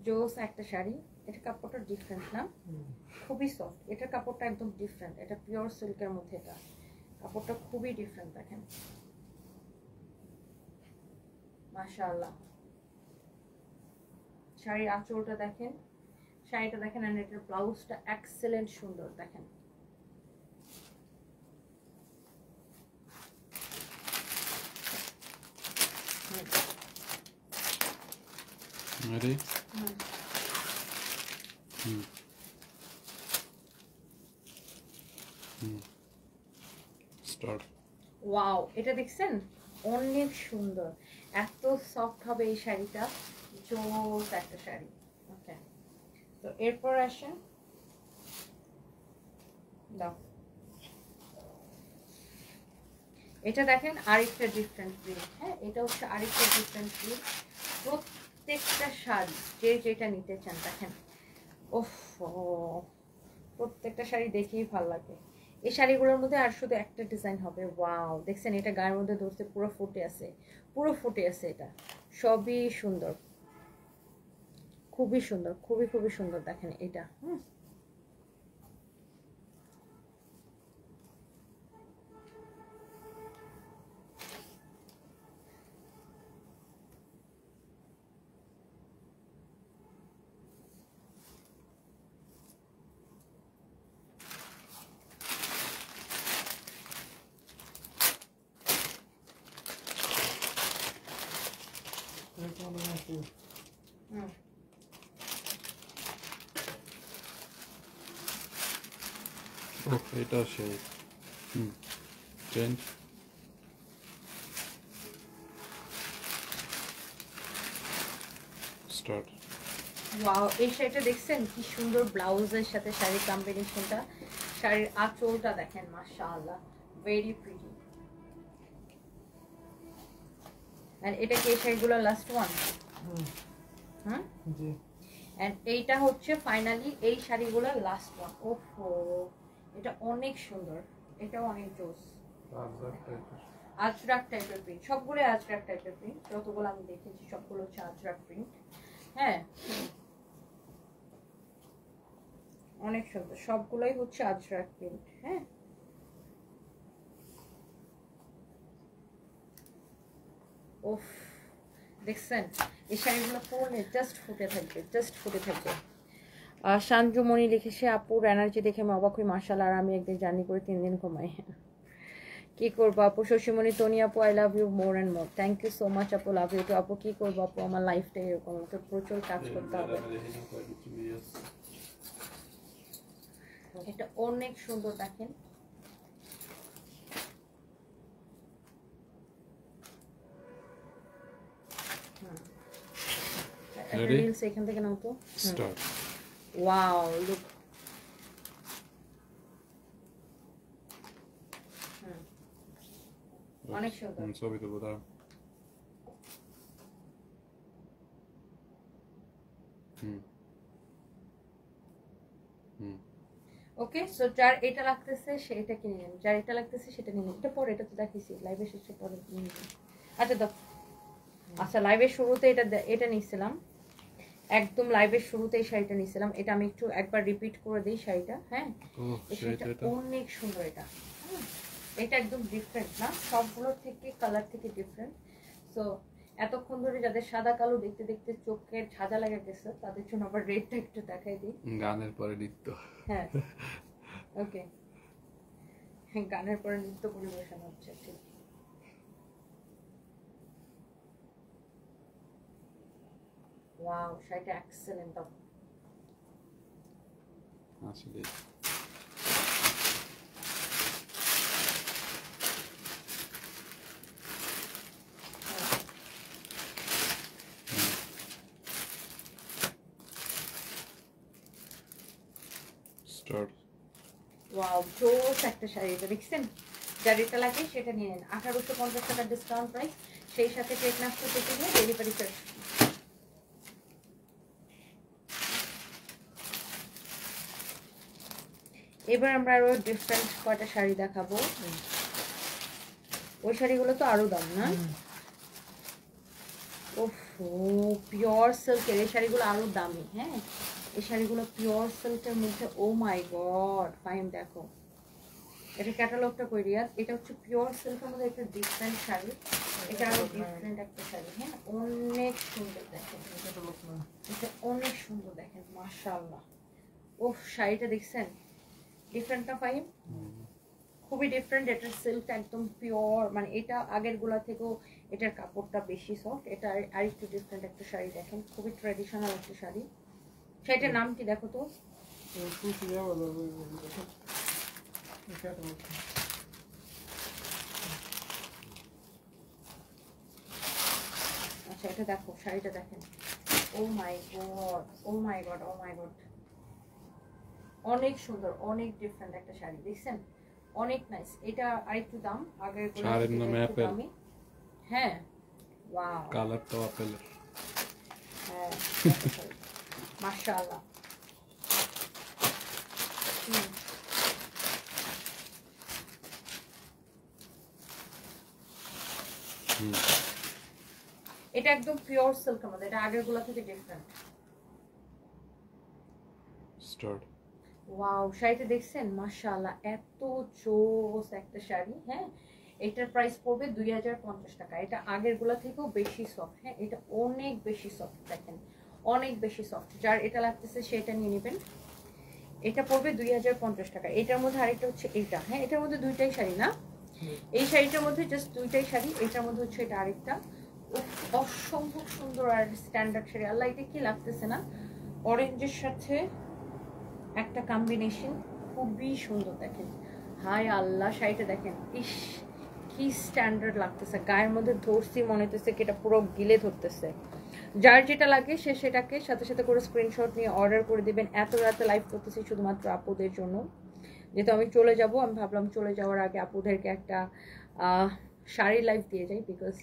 [SPEAKER 2] জোস একটা শাড়ি। এটা কাপড়টা ডিফারেন্ট না, খুবই সফট। এটার কাপড়টা একদম ডিফারেন্ট, এটা পিওর সিল্কের মধ্যে। এটা কাপড়টা খুবই ডিফারেন্ট। দেখেন মাশাআল্লাহ। শাড়ির আঁচলটা দেখেন, শাড়িটা দেখেন, আর এটার ব্লাউজটা এক্সেলেন্ট সুন্দর দেখেন।
[SPEAKER 3] Ready? Start.
[SPEAKER 2] ওয়াও, এটা দেখছেন অনেক সুন্দর, এত সফট হবে এই শাড়িটা, জোস একটা শাড়ি। ওকে, তো এরপর আসেন, দাও এটা দেখেন আরেকটা ডিফারেন্ট প্রিন্ট। হ্যাঁ, এটা হচ্ছে আরেকটা ডিফারেন্ট প্রিন্ট। প্রত্যেকটা শাড়ি যে যেটা নিতে চান দেখেন, ওফ, প্রত্যেকটা শাড়ি দেখেই ভালো লাগে। এই শাড়িগুলোর মধ্যে আর শুধু একটা ডিজাইন হবে। ওয়াও, দেখছেন এটা গায়ের মধ্যে ধরতে পুরো ফুটে আছে, পুরো ফুটে আছে। এটা সবই সুন্দর, খুবই সুন্দর, খুবই খুবই সুন্দর দেখেন এটা।
[SPEAKER 3] Oh, এটা সেই change. Start.
[SPEAKER 2] ওয়াও, এই শাড়িটা দেখছেন কি সুন্দর, ব্লাউজের সাথে শাড়ির কম্বিনেশনটা, শাড়ির আঁচলটা দেখেন, মাশাআল্লাহ, ভেরি প্রিটি। আর এটা কি এই শাড়িগুলো লাস্ট ওয়ান? হ্যাঁ জি। এন্ড এইটা হচ্ছে ফাইনালি এই শাড়িগুলোর লাস্ট ওয়ান। ওহো, এটা অনেক সুন্দর, এটা অনেক জোস। আজরাক টাইপের প্রিন্ট, সবগুলো আজরাক টাইপের প্রিন্ট, যতগুলো আমি দেখেছি সবগুলো হচ্ছে আজরাক প্রিন্ট। হ্যাঁ, অনেক সুন্দর, সবগুলোই হচ্ছে আজরাক প্রিন্ট। হ্যাঁ, ওফ, দেখছেন এই শাড়িগুলো পরলে জাস্ট ফুটে থাকবে, জাস্ট ফুটে থাকবে। শান্তুমণি লিখেছে, আপুর এনার্জি দেখে আমি অবাক হই, মাশাআল্লাহ, আর আমি একদিন জার্নি করে 3 দিন ঘুমাই। কি করবো আপু? শশীমণি, টনি আপু, I love you more and more. Thank you so much আপু, লাভ ইউ টু আপু। কি করবো আপু, আমার লাইফটা এরকম, আমাকে প্রচুর কাজ করতে হবে। এটা অনেক সুন্দর দেখেন, রিলস এখান থেকে নাও তো।
[SPEAKER 3] Start.
[SPEAKER 2] ওয়াও, লুক, অনেক সুন্দর।
[SPEAKER 3] ছবি দেবো দাও।
[SPEAKER 2] ওকে, সো যার এটা লাগতেছে সে এটা কিনে নেন, যার এটা লাগতেছে সেটা নিয়ে নেন। এটা পরে, এটা তো দেখিয়েছি লাইভে শেষে, পরে নিয়ে নেবেন। আচ্ছা দাও। আচ্ছা, লাইভের শুরুতে এটা নিয়েছিলাম, একদম লাইভের শুরুতে এই শাড়িটা নিয়েছিলাম। এটা আমি একটু একবার রিপিট করে দিই শাড়িটা। হ্যাঁ, এই শাড়িটা অনেক সুন্দর। এটা এটা একদম ডিফারেন্ট না, সবগুলোর থেকে কালার থেকে ডিফারেন্ট। সো এতক্ষণ ধরে যাদের সাদা কালো দেখতে দেখতে চোখের ঝাঁঝা লেগে গেছে, তাদের জন্য আবার রেডটা একটু দেখাই দিই।
[SPEAKER 3] গানের পরে নৃত্য।
[SPEAKER 2] হ্যাঁ, ওকে, গানের পরে নৃত্য পরিবেশন হচ্ছে, ঠিক। ওয়াও, শাড়িটা এক্সেলেন্ট।
[SPEAKER 3] আসলে স্টার্ট।
[SPEAKER 2] ওয়াও, জোস একটা শাড়ি। এটা দেখছেন, যার এটা লাগে সেটা নিয়ে নেন। 1850 টাকা ডিসকাউন্ট প্রাইস, সেই সাথে টেকনাফ থেকে কিনে ডেলিভারি চার্জ। এবার আমরা আরো ডিফারেন্ট কয়টা শাড়ি দেখাবো। ওই শাড়িগুলো তো আরো দাম না? ওফো, পিওর সিল্কের এই শাড়িগুলো আরো দামি। হ্যাঁ, এই শাড়িগুলো পিওর সিল্কের মধ্যে। ও মাই গড, ফাইন, দেখো এটা ক্যাটালগটা কই রিয়াদ। এটা হচ্ছে পিওর সিল্কের মধ্যে একটা ডিফারেন্ট শাড়ি। এটা আরো ডিফারেন্ট একটা শাড়ি, হ্যাঁ অনেক সুন্দর দেখেন, এটা অনেক সুন্দর দেখেন মাশাআল্লাহ। ওহ শাড়িটা দেখছেন ডিফারেন্ট না ফাইম, খুবই ডিফারেন্ট। এটার সিল্কটা একদম পিওর, মানে এটা আগের গুলা থেকেও এটার কাপড়টা বেশি সফট। এটা আরেকটু ডিফারেন্ট একটা শাড়ি দেখেন, খুবই ট্র্যাডিশনাল একটা শাড়ি। শাড়িটার নাম কি দেখো তো? আচ্ছা এটা দেখো, শাড়িটা দেখেন, ও my god, O my god, O my god, অনেক সুন্দর, অনেক ডিফারেন্ট একটা শাড়ি দেখছেন, অনেক নাইস। এটা আরেকটু দাম আগের
[SPEAKER 3] শাড়ির নাম অ্যাপেল।
[SPEAKER 2] হ্যাঁ ওয়াও,
[SPEAKER 3] কালারটা আপেলের।
[SPEAKER 2] হ্যাঁ মাশাআল্লাহ। এটা একদম পিওর সিল্কের মধ্যে, এটা আগের গুলা থেকে ডিফারেন্ট।
[SPEAKER 3] স্টার্ট।
[SPEAKER 2] ওয়াও শাড়িটা দেখছেন মাশাআল্লাহ, এত জোস একটা শাড়ি। হ্যাঁ এটার প্রাইস পড়বে 2050 টাকা। এটা আগের গুলা থেকেও বেশি সফট, হ্যাঁ এটা অনেক বেশি সফট দেখেন, অনেক বেশি সফট। যার এটা লাগতেছে সেটা নিয়ে নেবেন। এটা পড়বে 2050 টাকা। এটার মধ্যে আরেকটা হচ্ছে এইটা, হ্যাঁ এটার মধ্যে দুইটাই শাড়ি না, এই শাড়িটার মধ্যে জাস্ট দুইটাই শাড়ি, এটার মধ্যে হচ্ছে এটা আরেকটা। অসম্ভব সুন্দর আর স্ট্যান্ডার্ড শাড়ি। আল্লাহ এটা কি লাগতেছে না, অরেঞ্জের সাথে একটা কম্বিনেশন, খুবই সুন্দর দেখেন। হাই আল্লাহ শাড়িটা দেখেন, ইস কি স্ট্যান্ডার্ড লাগতেছে, গায়ের মধ্যে ধরছি মনে হতেছে কি এটা পুরো গিলে ধরতেছে। যার যেটা লাগে সে সেটাকে সাথে সাথে করে স্ক্রিনশট নিয়ে অর্ডার করে দিবেন। এত রাতে লাইভ করতেছি শুধুমাত্র আপুদের জন্য, যেহেতু আমি চলে যাব, আমি ভাবলাম চলে যাওয়ার আগে আপুদেরকে একটা শাড়ি লাইভ দিয়ে যাই, বিকজ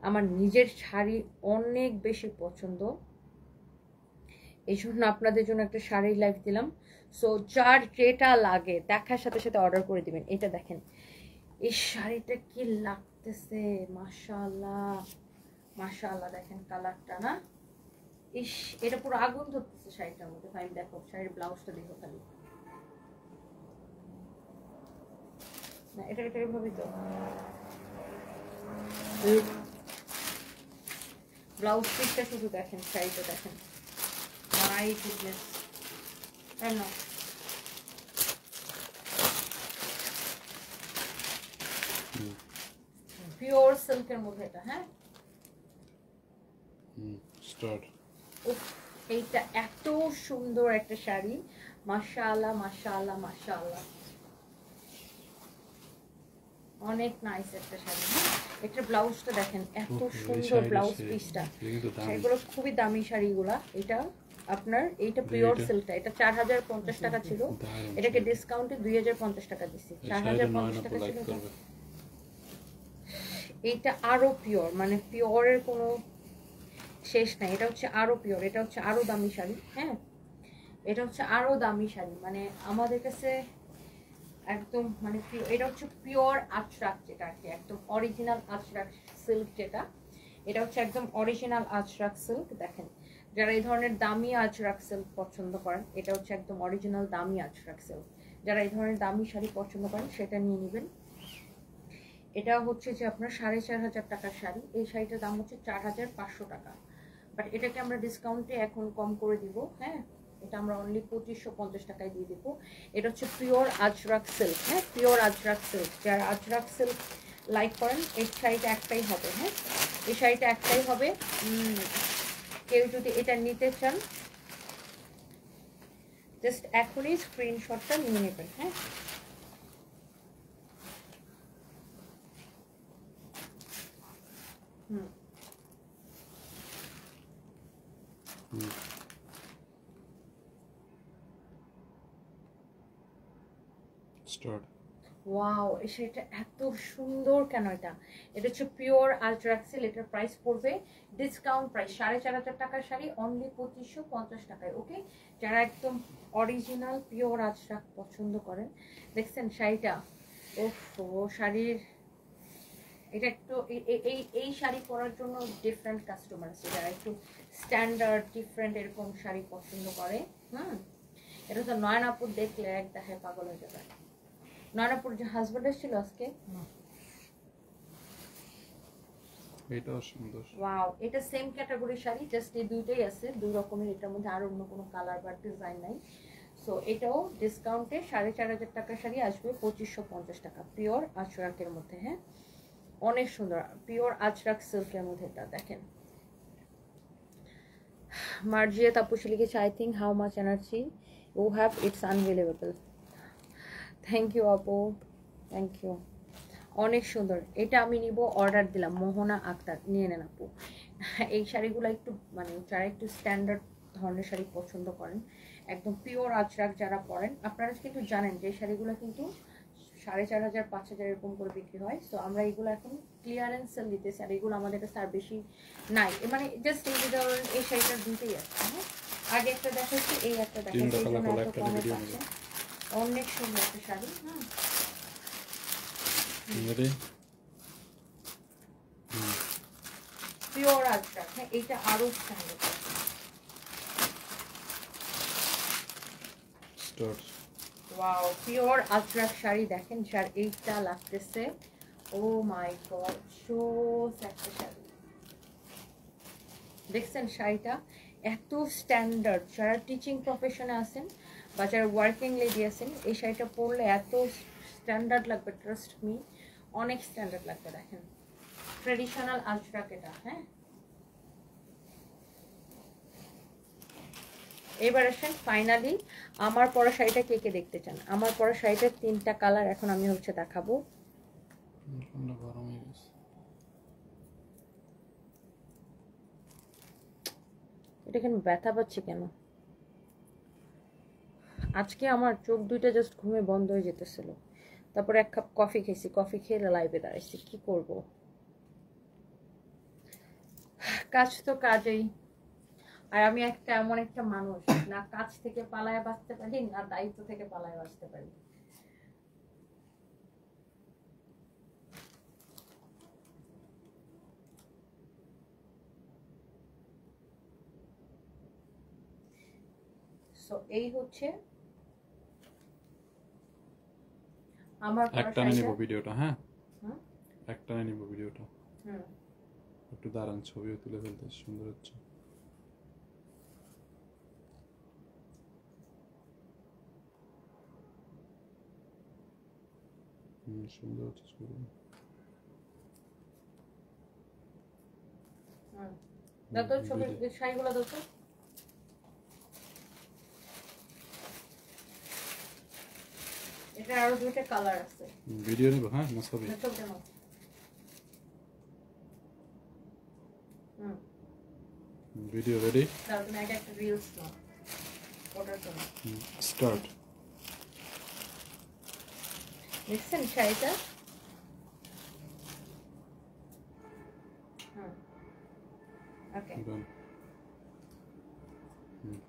[SPEAKER 2] আমার নিজের শাড়ি অনেক বেশি পছন্দ, এই জন্য আপনাদের জন্য একটা শাড়ি লাইভ দিলাম। সো যার যেটা লাগে দেখার সাথে সাথে অর্ডার করে দিবেন। এটা দেখেন এই শাড়িটা কি লাগতেছে, মাশাআল্লাহ মাশাআল্লাহ, দেখেন কালারটা না, ইস এটা পুরো আগুন ধরতেছে শাড়িটার মধ্যে। ভাই দেখো শাড়ির ব্লাউজটা দেখো খালি, না এটা এটা এভাবেই তো ব্লাউজ পিসটা শুধু দেখেন, শাড়িটা দেখেন, মাই গুডনেস। না পিওর সিল্কের মধ্যে এটা, হ্যাঁ
[SPEAKER 3] স্টার্ট।
[SPEAKER 2] এইটা এত সুন্দর একটা শাড়ি, মাশাআল্লাহ মাশাআল্লাহ মাশাআল্লাহ, অনেক নাইস একটা শাড়ি। একটা ব্লাউজটা দেখেন, এত সুন্দর ব্লাউজ পিসটা, এগুলো খুবই দামি শাড়িগুলা। এটা আপনার এইটা পিওর সিল্কটা, এটা 4050 টাকা ছিল, এটাকে ডিসকাউন্টে 2050 টাকা দিছি। 4050 টাকা ছিল। এইটা আরো পিওর, মানে পিওরের কোনো শেষ নাই। এটা হচ্ছে আরো পিওর, এটা হচ্ছে আরো দামি শাড়ি। হ্যাঁ এটা হচ্ছে আরো দামি শাড়ি, মানে আমাদের কাছে একদম মানে এটা হচ্ছে পিওর আজরাক, যেটা আর কি একদম অরিজিনাল আজরাক সিল্ক, যেটা এটা হচ্ছে একদম অরিজিনাল আজরাক সিল্ক। দেখেন যারা এই ধরনের দামি আজরাক সিল্ক পছন্দ করেন, এটা হচ্ছে একদম অরিজিনাল দামি আজরাক সিল্ক। যারা এই ধরনের দামি শাড়ি পছন্দ করেন সেটা নিয়ে নেবেন। এটা হচ্ছে যে আপনার 4500 টাকার শাড়ি, এই শাড়িটার দাম হচ্ছে 4500 টাকা, বাট এটাকে আমরা ডিসকাউন্টে এখন কম করে দিব। হ্যাঁ এটা আমরা অনলি 2550 টাকায় দিয়ে দিব। এটা হচ্ছে পিওর আজরাক সিল্ক, হ্যাঁ পিওর আজরাক সিল্ক। যারা আজরাক সিল্ক লাইক করেন এই শাড়িটা একটাই হবে, হ্যাঁ এই শাড়িটা একটাই হবে। কেউ যদি এটা নিতে চান জাস্ট এখনই স্ক্রিনশটটা নিয়ে নেবেন। হ্যাঁ
[SPEAKER 3] স্টার্ট।
[SPEAKER 2] ওয়াও এই শাড়িটা এত সুন্দর কেন, এটা এটা হচ্ছে পিওর আজরাক সিল্ক। এটার প্রাইস পড়বে ডিসকাউন্ট প্রাইস 4500 টাকার শাড়ি অনলি 2550 টাকায়। ওকে যারা একদম অরিজিনাল পিওর আজরাক পছন্দ করেন, দেখছেন শাড়িটা, ওহো শাড়ির এটা একটু এই শাড়ি পরার জন্য ডিফারেন্ট কাস্টমার আছে, যারা একটু স্ট্যান্ডার্ড ডিফারেন্ট এরকম শাড়ি পছন্দ করে। এটা তো নয়নাপুর দেখলে এক দেখায় পাগল হয়ে যাবে। নয়নাপুর যে হাজবেন্ড এসেছিল আজকে,
[SPEAKER 3] এটাও সুন্দর।
[SPEAKER 2] ওয়াও, এটা সেম ক্যাটাগরি শাড়ি, জাস্ট এই দুইটাই আছে, দুই রকমের, এটার মধ্যে আর অন্য কোনো কালার বা ডিজাইন নাই। সো এটাও ডিসকাউন্টে 4500 টাকার শাড়ি আসবে 2550 টাকা, পিওর আজরাকের মধ্যে। হ্যাঁ, অনেক সুন্দর, পিওর আজরাক সিল্কের মধ্যে। এটা দেখেন, মার্জিয়া তাপসী লিখেছে, I think how much energy you have, it's unbelievable. Thank you আপু, থ্যাংক ইউ, অনেক সুন্দর। এটা আমি নিব, অর্ডার দিলাম, মোহনা আক্তার, নিয়ে নেন আপু। এই শাড়িগুলো একটু মানে যারা একটু স্ট্যান্ডার্ড ধরনের শাড়ি পছন্দ করেন, একদম পিওর আজরাক যারা পরেন, আপনারা কিন্তু জানেন যে শাড়িগুলো কিন্তু 4500 5000 এরকম করে বিক্রি হয়। সো আমরা এগুলো এখন ক্লিয়ারেন্স সেল দিতেছি, আর এগুলো আমাদের কাছে আর বেশি নাই, মানে জাস্ট এই যে ধরুন এই শাড়িটার দুইটাই আছে। হ্যাঁ, আগে একটা দেখাচ্ছি, এই একটা দেখাচ্ছি, এই জন্য এত কমে পাচ্ছে। অনেক সুন্দর একটা শাড়ি।
[SPEAKER 3] রেডি?
[SPEAKER 2] পিওর আজরাক। হ্যাঁ, এইটা আরো standard.
[SPEAKER 3] Start.
[SPEAKER 2] Wow, pure Ajrak sari দেখেন, যার এইটা লাগতেছে, ও মাই গড, সো একটা শাড়ি। দেখছেন শাড়িটা এত স্ট্যান্ডার্ড, যারা টিচিং প্রফেশনে আছেন বা যারা ওয়ার্কিং লেডি আছেন, এই শাড়িটা পরলে এত স্ট্যান্ডার্ড লাগবে, ট্রাস্ট মি, অনেক স্ট্যান্ডার্ড লাগবে। দেখেন, ট্রেডিশনাল আজরাক এটা। হ্যাঁ, এবার আসেন ফাইনালি আমার পরা শাড়িটা কে কে দেখতে চান। আমার পরা শাড়িটার 3টা কালার এখন আমি হচ্ছে দেখাবো।
[SPEAKER 3] গরম হয়ে গেছে।
[SPEAKER 2] এটা কেন ব্যথা পাচ্ছি কেন? আজকে আমার চোখ দুইটা জাস্ট ঘুমে বন্ধ হয়ে যেতেছিল, তারপরে 1 কাপ কফি খেয়েছি, কফি খেয়ে লাইভে দাঁড়াইছি, কি করব, কাজ তো কাজেই। আর আমি একটা এমন একটা মানুষ, না কাজ থেকে পালায় বাঁচতে পারি, না দায়িত্ব থেকে পালায় বাঁচতে পারি। সো এই হচ্ছে আমার
[SPEAKER 3] একটা নিব ভিডিওটা। হ্যাঁ, একটা নিব ভিডিওটা। একটু দাঁড়ান, ছবিও তুলে ফেলতে সুন্দর হচ্ছে। সুন্দর হচ্ছে ছবি।
[SPEAKER 2] দাও ছবি, শাড়িগুলো দাও তো। এটা আরো 2টা কালার আছে।
[SPEAKER 3] ভিডিও নিব? হ্যাঁ, না ছবি?
[SPEAKER 2] ছবি নাও।
[SPEAKER 3] Video ready?
[SPEAKER 2] দাও, তুমি আগে একটা রিলস নাও ওটার জন্য।
[SPEAKER 3] স্টার্ট।
[SPEAKER 2] দেখছেন শাড়িটা? ওকে,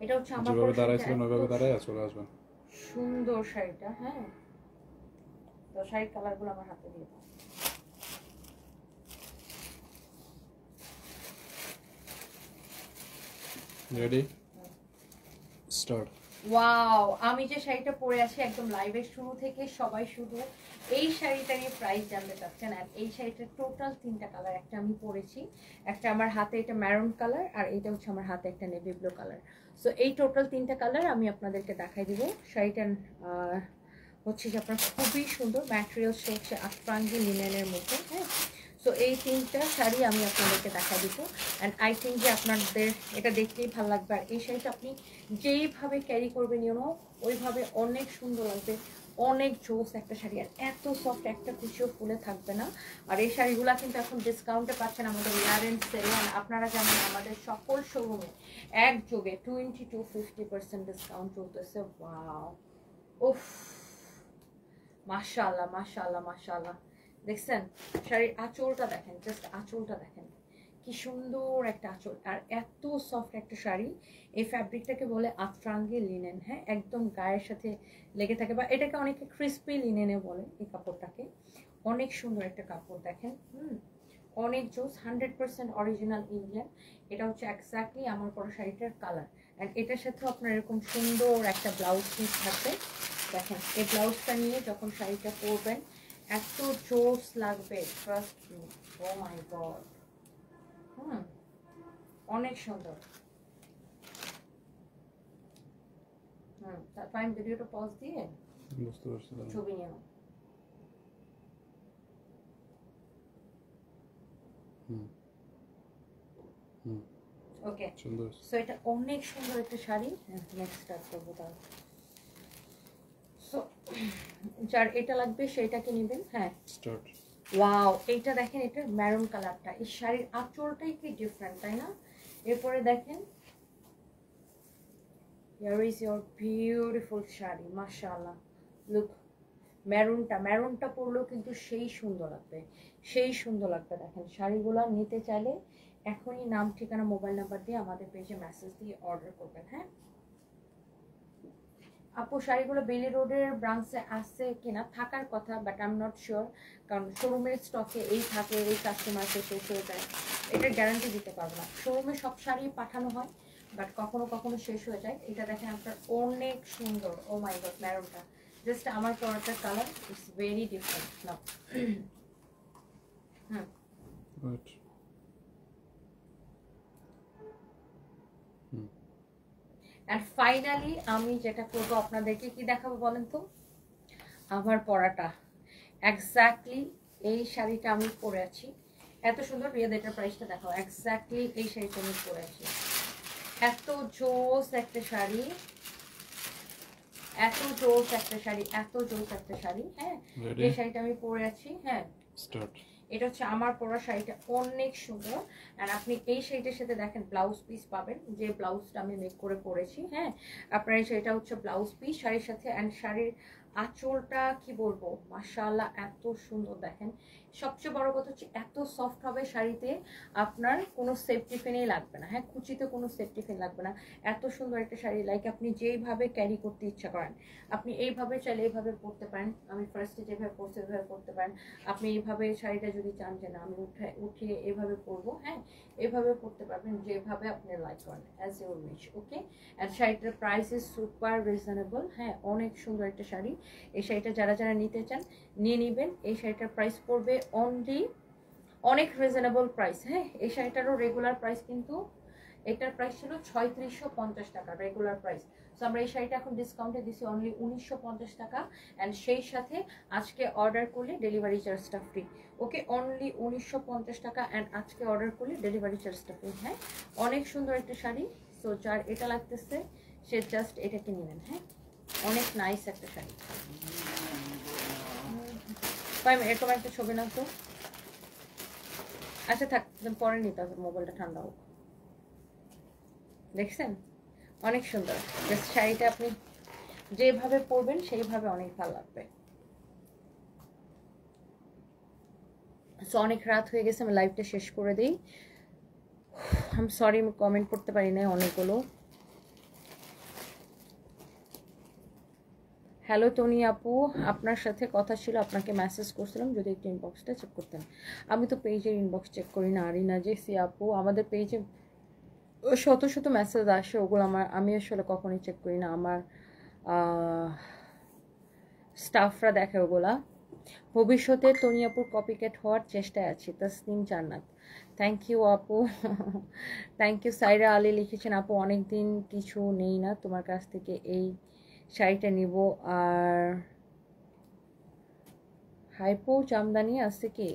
[SPEAKER 2] এটা হচ্ছে আমার
[SPEAKER 3] যেভাবে দাঁড়াইছিলেন ওইভাবে দাঁড়ায় চলে আসবেন।
[SPEAKER 2] সুন্দর শাড়িটা। হ্যাঁ, তো শাড়ির কালারগুলো আমার হাতে দিয়ে দাও।
[SPEAKER 3] রেডি? স্টার্ট।
[SPEAKER 2] ওয়াও, আমি যে শাড়িটা পরে আছি একদম লাইভের শুরু থেকে সবাই শুধু এই শাড়িটারই প্রাইস জানতে চাচ্ছেন। আর এই শাড়িটার টোটাল 3টা কালার, একটা আমি পরেছি, একটা আমার হাতে এটা ম্যারুন কালার, আর এটা হচ্ছে আমার হাতে একটা নেভি ব্লু কালার। সো এই টোটাল 3টা কালার আমি আপনাদেরকে দেখাই দিব। শাড়িটার হচ্ছে যে আপনার খুবই সুন্দর, ম্যাটেরিয়ালস হচ্ছে আফরাঙ্গি লিনেনের মধ্যে। হ্যাঁ, সো এই 3টা শাড়ি আমি আপনাদেরকে দেখা দিব। অ্যান্ড আই থিঙ্ক যে আপনাদের এটা দেখতেই ভালো লাগবে। আর এই শাড়িটা আপনি যেইভাবে ক্যারি করবেন ইউনো ওইভাবে অনেক সুন্দর লাগবে, অনেক জোস একটা শাড়ি, আর এত সফট, একটা কুচিও ফুলে থাকবে না। আর এই শাড়িগুলো কিন্তু এখন ডিসকাউন্টে পাচ্ছেন আমাদের ইয়ারেন্ট সেলে। আপনারা জানেন আমাদের সকল শোরুমে একযোগে 20-50% ডিসকাউন্ট চলতেছে। ওয়াও, উফ, মাশাআল্লাহ মাশাআল্লাহ মাশাআল্লাহ। দেখছেন শাড়ির আঁচলটা দেখেন, জাস্ট আঁচলটা দেখেন, কি সুন্দর একটা আঁচল, আর এত সফট একটা শাড়ি। এই ফ্যাব্রিকটাকে বলে আফরাঙ্গি লিনেন। হ্যাঁ, একদম গায়ের সাথে লেগে থাকে, বা এটাকে অনেকে ক্রিস্পি লিনেনে বলে। এই কাপড়টাকে অনেক সুন্দর একটা কাপড় দেখেন, অনেক জোস, 100% অরিজিনাল ইন্ডিয়ান। এটা হচ্ছে এক্স্যাক্টলি আমার পরা শাড়িটার কালার। অ্যান্ড এটার সাথেও আপনার এরকম সুন্দর একটা ব্লাউজ পিস থাকবে। দেখেন, এই ব্লাউজটা নিয়ে যখন শাড়িটা পরবেন এত জোস লাগবে, trust me. O my god, অনেক সুন্দর। তারপর আমি ভিডিওটা পজ দিয়ে
[SPEAKER 3] বুঝতে পারছি
[SPEAKER 2] ছবি নিয়ে নাও। ওকে,
[SPEAKER 3] সুন্দর।
[SPEAKER 2] সো এটা অনেক সুন্দর একটা শাড়ি। নেক্সট স্টার্ট করবো তার। সো যার এটা লাগবে সেটাকে নেবেন। হ্যাঁ,
[SPEAKER 3] স্টার্ট।
[SPEAKER 2] ওয়াও, এইটা দেখেন, এটা ম্যারুন কালারটা, এই শাড়ির আঁচলটাই কি ডিফারেন্ট, তাই না? এরপরে দেখেন, here is your beautiful sari, মাশাআল্লাহ। লুক, ম্যারুনটা পরলেও কিন্তু সেই সুন্দর লাগবে, সেই সুন্দর লাগবে। দেখেন, শাড়িগুলো নিতে চাইলে এখনই নাম, ঠিকানা, মোবাইল নাম্বার দিয়ে আমাদের পেজে মেসেজ দিয়ে অর্ডার করবেন। হ্যাঁ আপু, শাড়িগুলো বেলি রোডের ব্রাঞ্চে আছে কিনা, থাকার কথা, but I am not sure, কারণ শোরুমের স্টকে এই থাকে, এই কাস্টমারকে শেষ হয়ে যায়, এটার গ্যারান্টি দিতে পারবো না। শোরুমে সব শাড়ি পাঠানো হয়, বাট কখনো কখনো শেষ হয়ে যায়। এটা দেখেন আপনার অনেক সুন্দর। ও মাই গড, ম্যারুনটা জাস্ট আমার পরাটার কালার, ইটস ভেরি ডিফারেন্ট না। অ্যান্ড ফাইনালি আমি যেটা করবো আপনাদেরকে কি দেখাবো বলেন তো, আমার পরাটা এক্স্যাক্টলি এই শাড়িটা আমি পরে আছি, এত সুন্দর। রিয়াদ, এটার প্রাইসটা দেখাও। এক্স্যাক্টলি এই শাড়িটা আমি পরে আছি, এত জোস একটা শাড়ি, এত জোস একটা শাড়ি, এত জোস একটা শাড়ি। হ্যাঁ, এই শাড়িটা আমি পরে আছি। হ্যাঁ,
[SPEAKER 3] স্টার্ট।
[SPEAKER 2] এটা হচ্ছে আমার পরা শাড়িটা, অনেক সুন্দর। আর আপনি এই শাড়িটার সাথে দেখেন ব্লাউজ পিস পাবেন, যে ব্লাউজটা আমি মেক করে পরেছি। হ্যাঁ, আপনার এই শাড়িটা হচ্ছে ব্লাউজ পিস শাড়ির সাথে। অ্যান্ড শাড়ির আঁচলটা কি বলবো, মাশাআল্লাহ, এত সুন্দর। দেখেন, সবচেয়ে বড় কথা হচ্ছে এত সফট হবে শাড়িতে, আপনার কোনো সেফটি ফিনই লাগবে না। হ্যাঁ, কুচিতে কোনো সেফটি ফিন লাগবে না। এত সুন্দর একটা শাড়ি, লাইক আপনি যেইভাবে ক্যারি করতে ইচ্ছা করেন, আপনি এইভাবে চাইলে এইভাবে পরতে পারেন। আমি ফার্স্টে যেভাবে পরছি ওইভাবে পরতে পারেন। আপনি এইভাবে শাড়িটা যদি চান যে না আমি উঠিয়ে এভাবে পরবো, হ্যাঁ, এভাবে পরতে পারবেন, যেভাবে আপনি লাইক করেন, as your wish. Okay, and শাড়িটার প্রাইস ইজ সুপার রিজনেবল। হ্যাঁ, অনেক সুন্দর একটা শাড়ি। এই শাড়িটা যারা যারা নিতে চান নিয়ে নেবেন। এই শাড়িটার প্রাইস পড়বে অনলি, অনেক রিজনেবল প্রাইস। হ্যাঁ, এই শাড়িটারও রেগুলার প্রাইস কিন্তু, এটার প্রাইস ছিল 3650 টাকা রেগুলার প্রাইস। সো আমরা এই শাড়িটা এখন ডিসকাউন্টে দিচ্ছি অনলি 1950 টাকা। অ্যান্ড সেই সাথে আজকে অর্ডার করলে ডেলিভারি চার্জটা ফ্রি। ওকে, অনলি 1950 টাকা, অ্যান্ড আজকে অর্ডার করলে ডেলিভারি চার্জটা ফ্রি। হ্যাঁ, অনেক সুন্দর একটা শাড়ি। সো যার এটা লাগতেছে সে জাস্ট এটাকে নেবেন। হ্যাঁ, অনেক নাইস একটা শাড়ি। এরকম একটা ছবি না তো, আচ্ছা থাক, পরে নিতে হবে, মোবাইলটা ঠান্ডা হোক। দেখছেন, অনেক সুন্দর। জাস্ট শাড়িটা আপনি যেভাবে পরবেন সেইভাবে অনেক ভালো লাগবে। সো অনেক রাত হয়ে গেছে, আমি লাইভটা শেষ করে দিই। আই এম সরি, আমি কমেন্ট করতে পারি না অনেকগুলো। হ্যালো টনি আপু, আপনার সাথে কথা ছিল, আপনাকে মেসেজ করছিলাম, যদি একটু ইনবক্সটা চেক করতেন। আমি তো পেজের ইনবক্স চেক করি না। আরিনা যে সি আপু, আমাদের পেজে শত শত মেসেজ আসে, ওগুলো আমি আসলে কখনোই চেক করি না। আমার স্টাফরা দেখে ওগুলা। ভবিষ্যতে টনি আপুর কপিক্যাট হওয়ার চেষ্টায় আছি, তাসনিম জান্নাত। থ্যাংক ইউ আপু, থ্যাংক ইউ। সাইরা আলী লিখেছেন, আপু অনেকদিন কিছু নেই না তোমার কাছ থেকে, এই শাড়িটা নিব। আর হাইপো জামদানি আছে কি,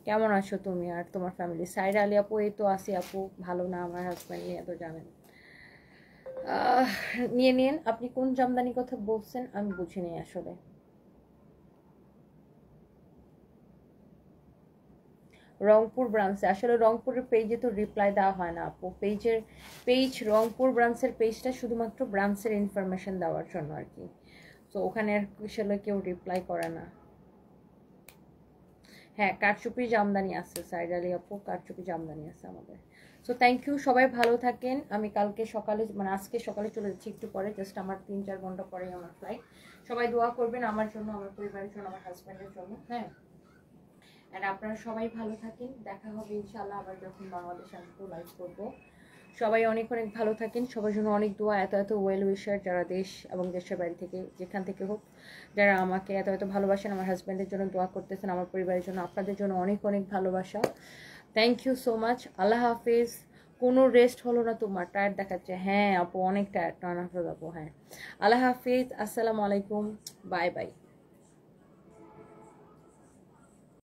[SPEAKER 2] কেমন আছো তুমি আর তোমার ফ্যামিলি? সাইরা আলী আপু, এই তো আসি আপু, ভালো না, আমার হাজব্যান্ড নিয়ে তো জানেন। নিয়ে নিন। আপনি কোন জামদানি কথা বলছেন আমি বুঝিনি আসলে। রংপুর ব্রাঞ্চে, আসলে রংপুরের পেজে তো রিপ্লাই দেওয়া হয় না আপু। পেজ রংপুর ব্রাঞ্চের পেজটা শুধুমাত্র ব্রাঞ্চের ইনফরমেশন দেওয়ার জন্য আর কি। তো ওখানে আর আসলে কেউ রিপ্লাই করে না। হ্যাঁ, কারচুপি জামদানি আছে সাইরা আলী আপু, কারচুপি জামদানি আছে আমাদের। সো থ্যাংক ইউ, সবাই ভালো থাকেন। আমি কালকে সকালে, মানে আজকে সকালে চলে যাচ্ছি একটু পরে, জাস্ট আমার 3-4 ঘন্টা পরেই আমার ফ্লাইট। সবাই দোয়া করবেন আমার জন্য, আমার পরিবারের জন্য, আমার হাজব্যান্ডের জন্য। হ্যাঁ, আর আপনারা সবাই ভালো থাকেন। দেখা হবে ইনশাআল্লাহ আবার যখন বাংলাদেশে আসবো, লাইভ করবো। সবাই অনেক অনেক ভালো থাকেন, সবার জন্য অনেক দোয়া। এত এত ওয়েল উইশার যারা দেশ এবং দেশের বাইরে থেকে, যেখান থেকে হোক, যারা আমাকে এত এত ভালোবাসেন, আমার হাজব্যান্ডের জন্য দোয়া করতেছেন, আমার পরিবারের জন্য, আপনাদের জন্য অনেক অনেক ভালোবাসা। Thank you so much. আল্লাহ হাফিজ। কোনো রেস্ট হলো না তোমার, টায়ার্ড দেখাচ্ছে। হ্যাঁ আপু অনেক টায়ার্ড, টায়ার্ড আপু। হ্যাঁ আল্লাহ হাফিজ, আসসালামু আলাইকুম, বাই বাই।